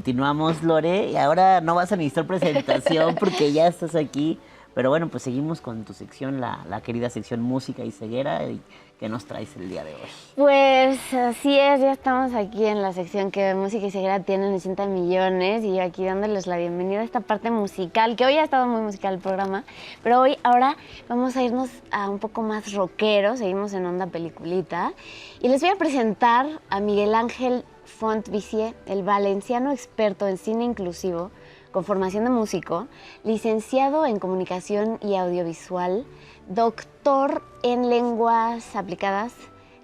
continuamos, Lore, y ahora no vas a necesitar presentación porque ya estás aquí. Pero bueno, pues seguimos con tu sección, la querida sección Música y Ceguera. ¿Y qué nos traes el día de hoy? Pues así es, ya estamos aquí en la sección que Música y Ceguera tienen 80 millones y yo aquí dándoles la bienvenida a esta parte musical, que hoy ha estado muy musical el programa, pero ahora vamos a irnos a un poco más rockero, seguimos en onda peliculita, y les voy a presentar a Miguel Ángel Font Vicie, el valenciano experto en cine inclusivo, con formación de músico, licenciado en comunicación y audiovisual, doctor en lenguas aplicadas,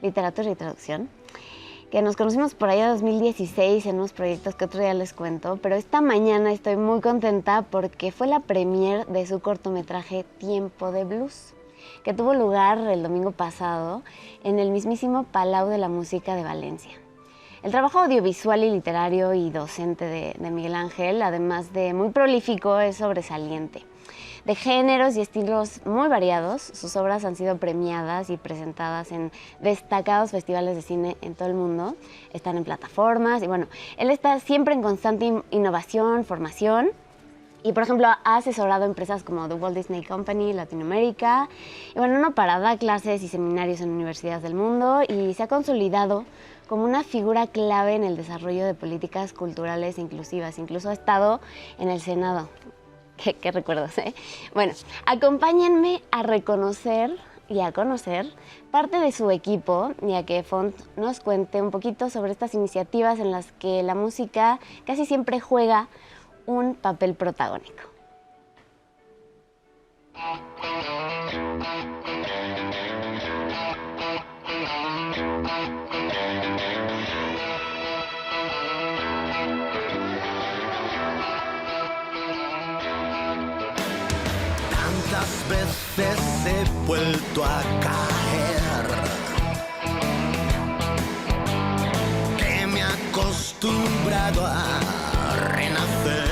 literatura y traducción, que nos conocimos por allá en 2016 en unos proyectos que otro día les cuento, pero esta mañana estoy muy contenta porque fue la premier de su cortometraje Tiempo de Blues, que tuvo lugar el domingo pasado en el mismísimo Palau de la Música de Valencia. El trabajo audiovisual y literario y docente de Miguel Ángel, además de muy prolífico, es sobresaliente. De géneros y estilos muy variados, sus obras han sido premiadas y presentadas en destacados festivales de cine en todo el mundo. Están en plataformas y bueno, él está siempre en constante innovación, formación. Y, por ejemplo, ha asesorado empresas como The Walt Disney Company, Latinoamérica. Y bueno, no para, da clases y seminarios en universidades del mundo y se ha consolidado como una figura clave en el desarrollo de políticas culturales inclusivas. Incluso ha estado en el Senado. ¿Qué recuerdos, eh? Bueno, acompáñenme a reconocer y a conocer parte de su equipo y a que Font nos cuente un poquito sobre estas iniciativas en las que la música casi siempre juega un papel protagónico. Tantas veces he vuelto a caer que me he acostumbrado a renacer.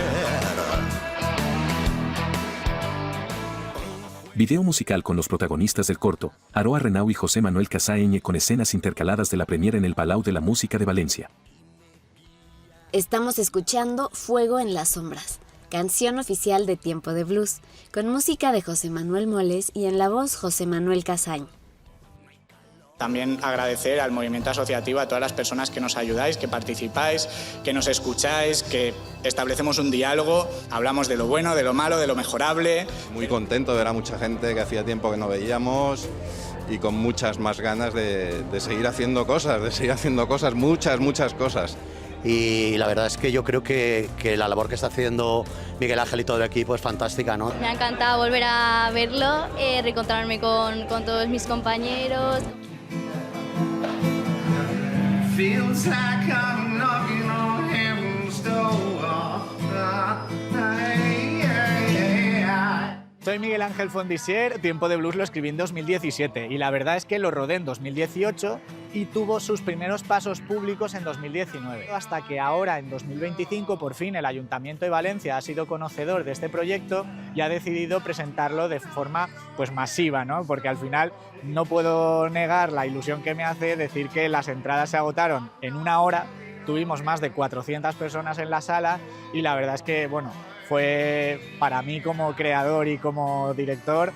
Video musical con los protagonistas del corto, Aroa Renau y José Manuel Casaeñe, con escenas intercaladas de la premier en el Palau de la Música de Valencia. Estamos escuchando Fuego en las Sombras, canción oficial de Tiempo de Blues, con música de José Manuel Moles y en la voz José Manuel Casañ. También agradecer al movimiento asociativo, a todas las personas que nos ayudáis, que participáis, que nos escucháis, que establecemos un diálogo, hablamos de lo bueno, de lo malo, de lo mejorable. Muy contento de ver a mucha gente que hacía tiempo que no veíamos y con muchas más ganas de seguir haciendo cosas, muchas cosas. Y la verdad es que yo creo que la labor que está haciendo Miguel Ángel y todo el equipo es fantástica, ¿no? Me ha encantado volver a verlo, reencontrarme con todos mis compañeros. Feels like I'm knocking on heaven's door. Soy Miguel Ángel Font Vicie, Tiempo de Blues lo escribí en 2017 y la verdad es que lo rodé en 2018 y tuvo sus primeros pasos públicos en 2019. Hasta que ahora, en 2025, por fin el Ayuntamiento de Valencia ha sido conocedor de este proyecto y ha decidido presentarlo de forma pues masiva, ¿no? Porque al final no puedo negar la ilusión que me hace decir que las entradas se agotaron en una hora, tuvimos más de 400 personas en la sala y la verdad es que, bueno, fue para mí como creador y como director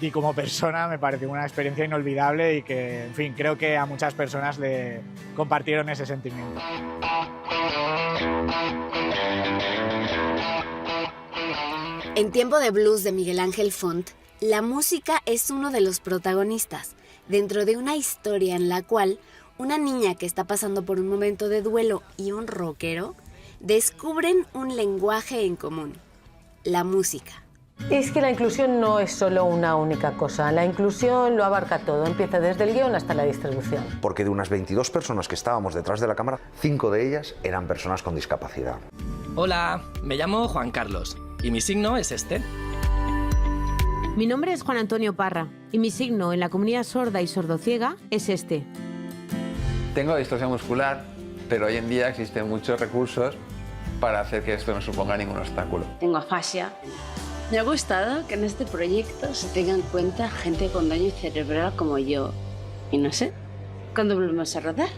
y como persona me pareció una experiencia inolvidable y que, en fin, creo que a muchas personas le compartieron ese sentimiento. En Tiempo de Blues de Miguel Ángel Font, la música es uno de los protagonistas, dentro de una historia en la cual una niña que está pasando por un momento de duelo y un rockero descubren un lenguaje en común, la música. Es que la inclusión no es solo una única cosa. La inclusión lo abarca todo, empieza desde el guión hasta la distribución. Porque de unas 22 personas que estábamos detrás de la cámara, 5 de ellas eran personas con discapacidad. Hola, me llamo Juan Carlos y mi signo es este. Mi nombre es Juan Antonio Parra y mi signo en la comunidad sorda y sordociega es este. Tengo distorsión muscular, pero hoy en día existen muchos recursos para hacer que esto no suponga ningún obstáculo. Tengo afasia. Me ha gustado que en este proyecto se tenga en cuenta gente con daño cerebral como yo. Y no sé, ¿cuándo volvemos a rodar?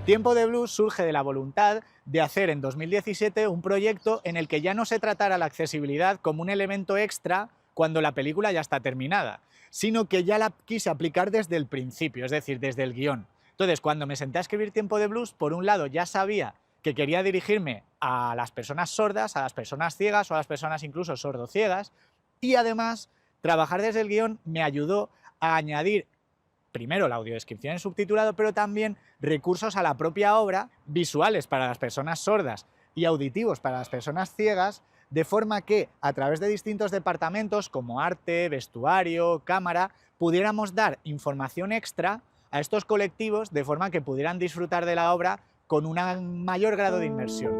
Tiempo de Blues surge de la voluntad de hacer en 2017 un proyecto en el que ya no se tratara la accesibilidad como un elemento extra cuando la película ya está terminada, sino que ya la quise aplicar desde el principio, es decir, desde el guión. Entonces, cuando me senté a escribir Tiempo de Blues, por un lado ya sabía que quería dirigirme a las personas sordas, a las personas ciegas o a las personas incluso sordociegas, y además trabajar desde el guión me ayudó a añadir primero la audiodescripción en subtitulado, pero también recursos a la propia obra, visuales para las personas sordas y auditivos para las personas ciegas, de forma que a través de distintos departamentos como arte, vestuario, cámara, pudiéramos dar información extra a estos colectivos de forma que pudieran disfrutar de la obra con un mayor grado de inmersión.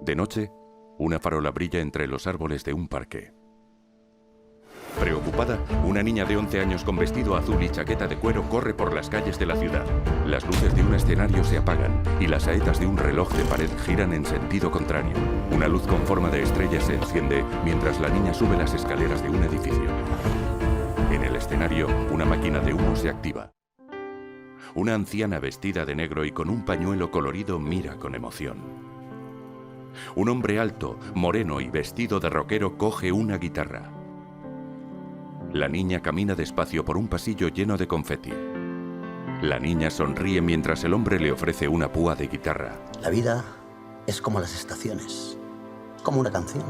De noche, una farola brilla entre los árboles de un parque. Preocupada, una niña de 11 años con vestido azul y chaqueta de cuero corre por las calles de la ciudad. Las luces de un escenario se apagan y las saetas de un reloj de pared giran en sentido contrario. Una luz con forma de estrella se enciende mientras la niña sube las escaleras de un edificio. En el escenario, una máquina de humo se activa. Una anciana vestida de negro y con un pañuelo colorido mira con emoción. Un hombre alto, moreno y vestido de rockero coge una guitarra. La niña camina despacio por un pasillo lleno de confeti. La niña sonríe mientras el hombre le ofrece una púa de guitarra. La vida es como las estaciones, como una canción.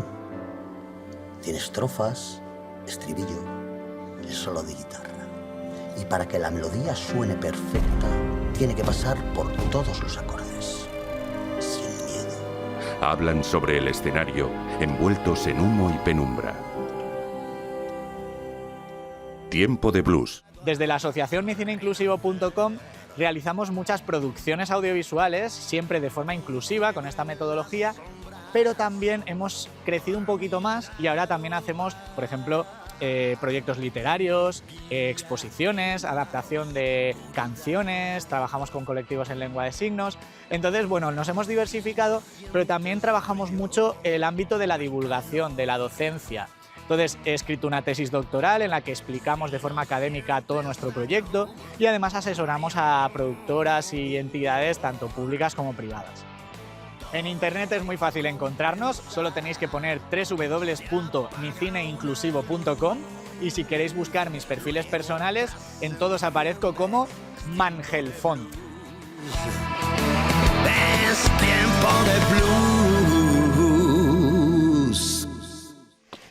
Tiene estrofas, estribillo, el solo de guitarra. Y para que la melodía suene perfecta, tiene que pasar por todos los acordes, sin miedo. Hablan sobre el escenario, envueltos en humo y penumbra. Tiempo de Blues. Desde la asociación micineinclusivo.com realizamos muchas producciones audiovisuales, siempre de forma inclusiva, con esta metodología, pero también hemos crecido un poquito más y ahora también hacemos, por ejemplo, proyectos literarios, exposiciones, adaptación de canciones, trabajamos con colectivos en lengua de signos. Entonces, bueno, nos hemos diversificado, pero también trabajamos mucho el ámbito de la divulgación, de la docencia. Entonces, he escrito una tesis doctoral en la que explicamos de forma académica todo nuestro proyecto y además asesoramos a productoras y entidades tanto públicas como privadas. En internet es muy fácil encontrarnos, solo tenéis que poner www.micineinclusivo.com y si queréis buscar mis perfiles personales, en todos aparezco como Mangelfont. Es tiempo de blues.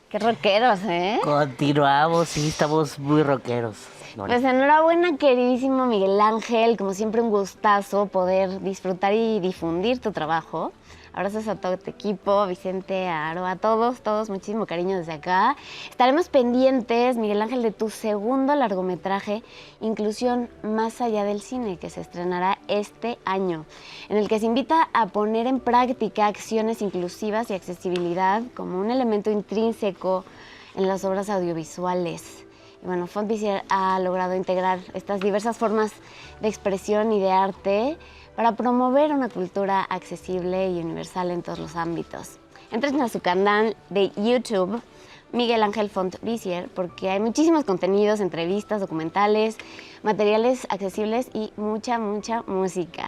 Qué rockeros, ¿eh? Continuamos, sí, estamos muy rockeros. Pues enhorabuena, queridísimo Miguel Ángel. Como siempre, un gustazo poder disfrutar y difundir tu trabajo. Abrazos a todo tu equipo, Vicente, a Aro, a todos, muchísimo cariño desde acá. Estaremos pendientes, Miguel Ángel, de tu segundo largometraje, Inclusión más allá del cine, que se estrenará este año, en el que se invita a poner en práctica acciones inclusivas y accesibilidad como un elemento intrínseco en las obras audiovisuales. Y bueno, Font Visier ha logrado integrar estas diversas formas de expresión y de arte para promover una cultura accesible y universal en todos los ámbitos. Entren a su canal de YouTube, Miguel Ángel Font Visier, porque hay muchísimos contenidos, entrevistas, documentales, materiales accesibles y mucha música.